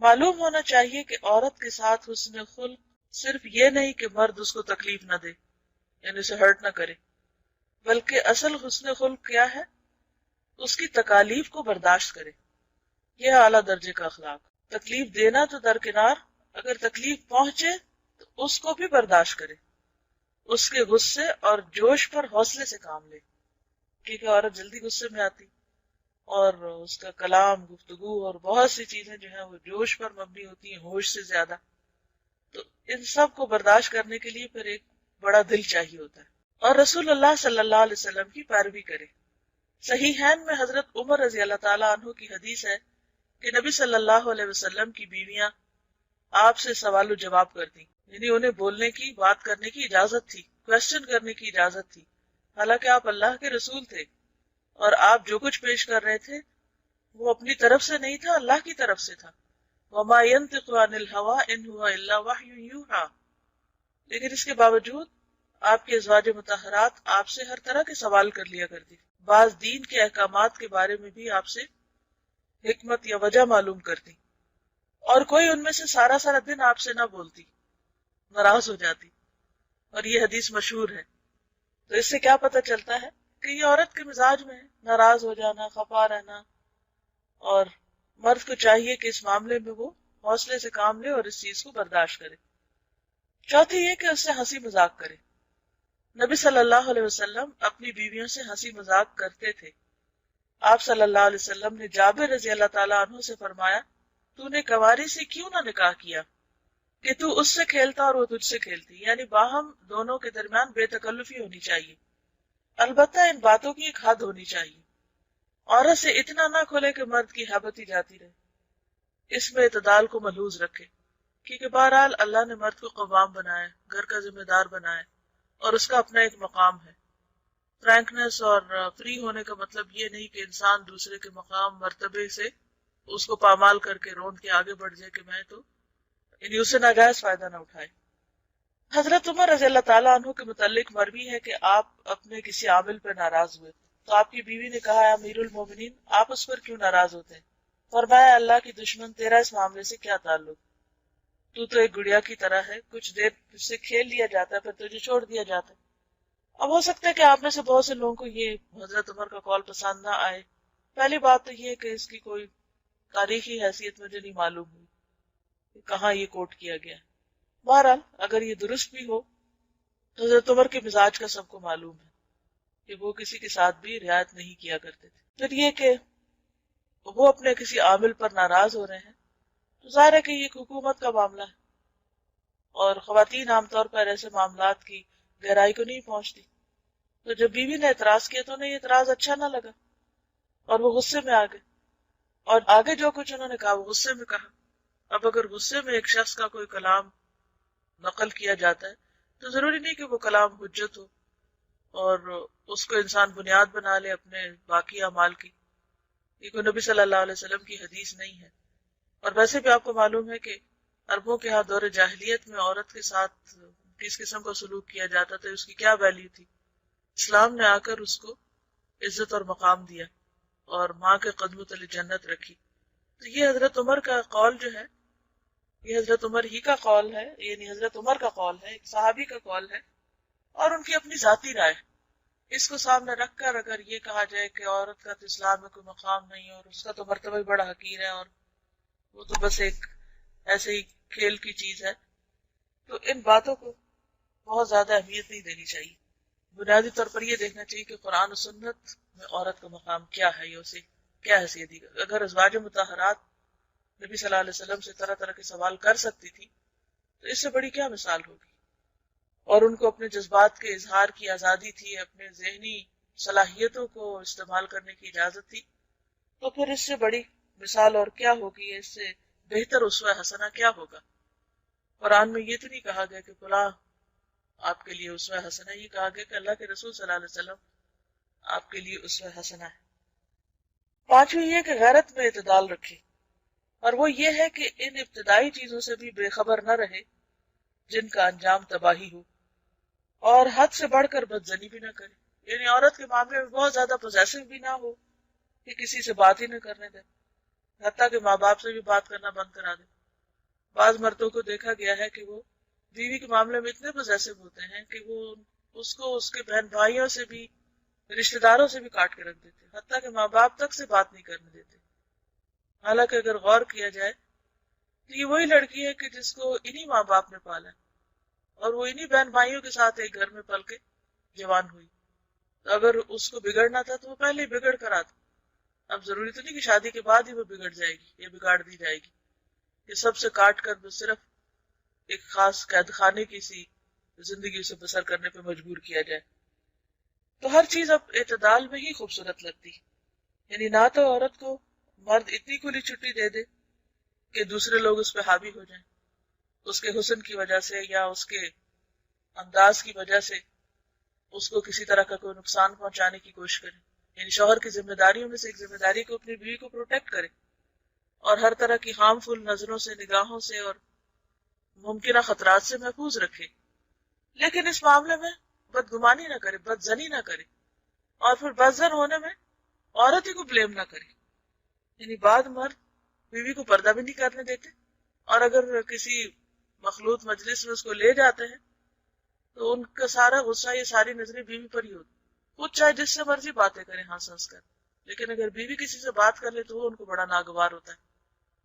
معلوم ہونا چاہیے کہ عورت کے ساتھ حسن خلق صرف یہ نہیں کہ مرد اس کو تکلیف نہ دے، یعنی اسے ہرٹ نہ کرے، بلکہ اصل حسن خلق کیا ہے؟ اس کی تکالیف کو برداشت کرے۔ یہ اعلیٰ درجے کا اخلاق۔ تکلیف دینا تو درکنار، اگر تکلیف پہنچے تو اس کو بھی برداشت کرے، اس کے غصے اور جوش پر حوصلے سے کام لے، کیونکہ عورت جلدی غصے میں آتی اور اس کا کلام، گفتگو اور بہت سی چیزیں جو ہیں وہ جوش پر مبنی ہوتی ہیں، ہوش سے زیادہ۔ تو ان سب کو برداشت کرنے کے لیے پھر ایک بڑا دل چاہیے ہوتا ہے، اور رسول اللہ صلی اللہ علیہ وسلم کی پیروی کرے۔ صحیحین میں حضرت عمر رضی اللہ تعالیٰ عنہ کی حدیث ہے کہ نبی صلی اللہ علیہ وسلم کی بیویاں آپ سے سوال و جواب کرتی، یعنی انہیں بولنے کی، بات کرنے کی اجازت تھی، کوشچن کرنے کی اجازت تھی، حالانکہ آپ اللہ کے رسول تھے اور آپ جو کچھ پیش کر رہے تھے وہ اپنی طرف سے نہیں تھا، اللہ کی طرف سے تھا۔ وَمَا يَنطِقُ عَنِ الْهَوَىٰ إِنْ هُوَ إِلَّا وَحْيٌ يُوحَىٰ، لیکن اس کے باوجود آپ کے ازواج مطہرات آپ سے ہر طرح کے سوال کر لیا کرتی، بعض دین کے احکامات کے بارے میں بھی آپ سے حکمت یا وجہ معلوم کرتی، اور کوئی ان میں سے سارا سارا دن آپ سے نہ بولتی، ناراض ہو جاتی، اور یہ حدیث مشہور ہے۔ تو اس سے کیا پتہ چلتا ہے کہ یہ عورت کے مزاج میں ہے، ناراض ہو جانا، خفا رہنا، اور مرد کو چاہیے کہ اس معاملے میں وہ حوصلے سے کام لے اور اس چیز کو برداشت کرے۔ چوتھی یہ کہ اس سے ہنسی مذاق کرے۔ نبی صلی اللہ علیہ وسلم اپنی بیویوں سے ہنسی مذاق کرتے تھے۔ آپ صلی اللہ علیہ وسلم نے جابر رضی اللہ تعالیٰ عنہ سے فرمایا، تو نے کنواری سے کیوں نہ نکاح کیا کہ تو اس سے کھیلتا اور وہ تجھ سے کھیلتی، یعنی باہم دونوں کے درمیان بے تکلفی ہونی چاہیے، البتہ ان باتوں کی ایک حد ہونی چاہیے، عورت سے اتنا نہ کھلے کہ مرد کی حیبت ہی جاتی رہے، اس میں اعتدال کو ملحوظ رکھے، کیونکہ بہرحال اللہ نے مرد کو قوام بنایا، گھر کا ذمہ دار بنایا، اور اس کا اپنا ایک مقام ہے۔ فرینکنس اور فری ہونے کا مطلب یہ نہیں کہ انسان دوسرے کے مقام مرتبے سے اس کو پامال کر کے روند کے آگے بڑھ جائے کہ میں تو، یعنی اسے ناجائز فائدہ نہ اٹھائے۔ حضرت عمر رضی اللہ تعالیٰ عنہ کے متعلق مروی ہے کہ آپ اپنے کسی عامل پر ناراض ہوئے تو آپ کی بیوی نے کہا، امیر المومنین آپ اس پر کیوں ناراض ہوتے ہیں؟ فرمایا، اللہ کی دشمن، تیرا اس معاملے سے کیا تعلق؟ تو ایک گڑیا کی طرح ہے، کچھ دیر اس سے کھیل لیا جاتا ہے پھر تجھے چھوڑ دیا جاتا ہے۔ اب ہو سکتا ہے کہ آپ میں سے بہت سے لوگوں کو یہ حضرت عمر کا قول پسند نہ آئے۔ پہلی بات تو یہ ہے کہ اس کی کوئی تاریخی حیثیت مجھے نہیں معلوم ہوئی کہ کہاں یہ کوٹ کیا گیا۔ بہرحال اگر یہ درست بھی ہو تو حضرت عمر کے مزاج کا سب کو معلوم ہے کہ وہ کسی کے ساتھ بھی رعایت نہیں کیا کرتے تھے۔ پھر یہ کہ وہ اپنے کسی عامل پر ناراض ہو رہے ہیں تو ظاہر ہے کہ یہ حکومت کا معاملہ ہے، اور خواتین عام طور پر ایسے معاملات کی گہرائی کو نہیں پہنچتی۔ تو جب بیوی نے اعتراض کیا تو انہیں یہ اعتراض اچھا نہ لگا اور وہ غصے میں آ گئے، اور آگے جو کچھ انہوں نے کہا وہ غصے میں کہا۔ اب اگر غصے میں ایک شخص کا کوئی کلام نقل کیا جاتا ہے تو ضروری نہیں کہ وہ کلام حجت ہو اور اس کو انسان بنیاد بنا لے اپنے باقی اعمال کی، یہ کوئی نبی صلی اللہ علیہ وسلم کی حدیث نہیں ہے۔ اور ویسے بھی آپ کو معلوم ہے کہ عربوں کے ہاں دور جاہلیت میں عورت کے ساتھ کس قسم کا سلوک کیا جاتا تھا، اس کی کیا ویلیو تھی۔ اسلام نے آ کر اس کو عزت اور مقام دیا اور ماں کے قدموں تلے جنت رکھی۔ تو یہ حضرت عمر کا قول جو ہے، یہ حضرت عمر ہی کا قول ہے، یعنی حضرت عمر کا قول ہے، ایک صحابی کا قول ہے، اور ان کی اپنی ذاتی رائے۔ اس کو سامنے رکھ کر اگر یہ کہا جائے کہ عورت کا تو اسلام میں کوئی مقام نہیں اور اس کا تو مرتبہ ہی بڑا حقیر ہے اور وہ تو بس ایک ایسے ہی کھیل کی چیز ہے، تو ان باتوں کو بہت زیادہ اہمیت نہیں دینی چاہیے۔ بنیادی طور پر یہ دیکھنا چاہیے کہ قرآن و سنت میں عورت کا مقام کیا ہے، یا اسے کیا حیثیت دی۔ اگر ازواج مطہرات نبی صلی اللہ علیہ وسلم سے طرح طرح کے سوال کر سکتی تھی تو اس سے بڑی کیا مثال ہوگی، اور ان کو اپنے جذبات کے اظہار کی آزادی تھی، اپنے ذہنی صلاحیتوں کو استعمال کرنے کی اجازت تھی، تو پھر اس سے بڑی مثال اور کیا ہوگی، اس سے بہتر اسوہ حسنہ کیا ہوگا۔ قرآن میں یہ تو نہیں کہا گیا کہ فلاں آپ کے لیے اسوہ حسنہ، یہ کہا گیا کہ اللہ کے رسول صلی اللہ علیہ وسلم آپ کے لیے اسوہ حسنہ ہے۔ پانچویں یہ کہ غیرت میں اعتدال رکھے، اور وہ یہ ہے کہ ان ابتدائی چیزوں سے بھی بے خبر نہ رہے جن کا انجام تباہی ہو، اور حد سے بڑھ کر بدزنی بھی نہ کرے، یعنی عورت کے معاملے میں بہت زیادہ پوزیسو بھی نہ ہو کہ کسی سے بات ہی نہ کرنے دے، حتیٰ کہ ماں باپ سے بھی بات کرنا بند کرا دے. بعض مردوں کو دیکھا گیا ہے کہ وہ بیوی کے معاملے میں اتنے پوزیسو ہوتے ہیں کہ وہ اس کو اس کے بہن بھائیوں سے بھی رشتہ داروں سے بھی کاٹ کے رکھ دیتے، حتیٰ کہ ماں باپ تک سے بات نہیں کرنے دیتے. حالانکہ اگر غور کیا جائے تو یہ وہی لڑکی ہے کہ جس کو انہی ماں باپ نے پالا اور وہ انہی بہن بھائیوں کے ساتھ ایک گھر میں پل کے جوان ہوئی. تو اگر اس کو بگڑنا تھا تو وہ پہلے ہی بگڑ کر آتا. اب ضروری تو نہیں کہ شادی کے بعد ہی وہ بگڑ جائے گی یا بگاڑ دی جائے گی. یہ سب سے کاٹ کر وہ صرف ایک خاص قید خانے کی سی زندگی سے بسر کرنے پہ مجبور کیا جائے. تو ہر چیز اب اعتدال میں ہی خوبصورت لگتی. یعنی نہ تو عورت کو مرد اتنی کھلی چھٹی دے دے کہ دوسرے لوگ اس پہ حاوی ہو جائیں، اس کے حسن کی وجہ سے یا اس کے انداز کی وجہ سے اس کو کسی طرح کا کوئی نقصان پہنچانے کی کوشش کرے. یعنی شوہر کی ذمہ داریوں میں سے ایک ذمہ داری کو اپنی بیوی کو پروٹیکٹ کرے اور ہر طرح کی ہارمفل نظروں سے، نگاہوں سے اور ممکنہ خطرات سے محفوظ رکھے. لیکن اس معاملے میں بدگمانی نہ کرے، بدزنی نہ کرے، اور پھر بدزن ہونے میں عورت ہی کو بلیم نہ کرے. یعنی بعد مرد بیوی کو پردہ بھی نہیں کرنے دیتے، اور اگر کسی مخلوط مجلس میں اس کو لے جاتے ہیں تو ان کا سارا غصہ، یہ ساری نظریں بیوی پر ہی ہوتی. خود چاہے جس سے مرضی باتیں کریں ہنس ہنس کر، لیکن اگر بیوی کسی سے بات کر لے تو وہ ان کو بڑا ناگوار ہوتا ہے.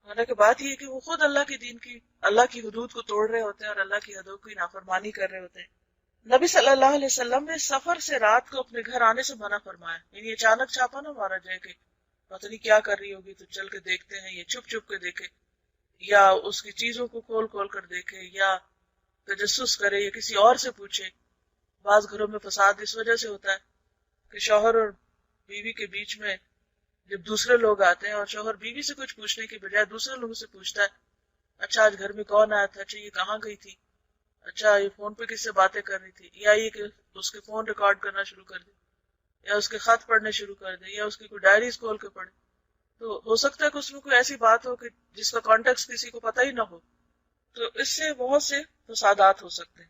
حالانکہ بات یہ ہے کہ وہ خود اللہ کے دین کی، اللہ کی حدود کو توڑ رہے ہوتے ہیں اور اللہ کی حدود کی نافرمانی کر رہے ہوتے ہیں. نبی صلی اللہ علیہ وسلم نے سفر سے رات کو اپنے گھر آنے سے منع فرمایا. یعنی اچانک چھاپا نہ مارا جائے کہ پتہ نہیں کیا کر رہی ہوگی تو چل کے دیکھتے ہیں، یا چھپ چھپ کے دیکھے، یا اس کی چیزوں کو کھول کھول کر دیکھے، یا تجسس کرے، یا کسی اور سے پوچھے. بعض گھروں میں فساد اس وجہ سے ہوتا ہے کہ شوہر اور بیوی کے بیچ میں جب دوسرے لوگ آتے ہیں اور شوہر بیوی سے کچھ پوچھنے کی بجائے دوسرے لوگوں سے پوچھتا ہے، اچھا آج گھر میں کون آیا تھا، اچھا یہ کہاں گئی تھی، اچھا یہ فون پہ کس سے باتیں کر رہی تھی، یا یہ کہ اس کے فون ریکارڈ کرنا شروع کر دے، یا اس کے خط پڑھنے شروع کر دے، یا اس کی کوئی ڈائریز کھول کے پڑھے. تو ہو سکتا ہے کہ اس میں کوئی ایسی بات ہو کہ جس کا کانٹیکٹ کسی کو پتہ ہی نہ ہو. تو اس سے بہت سے فسادات ہو سکتے ہیں.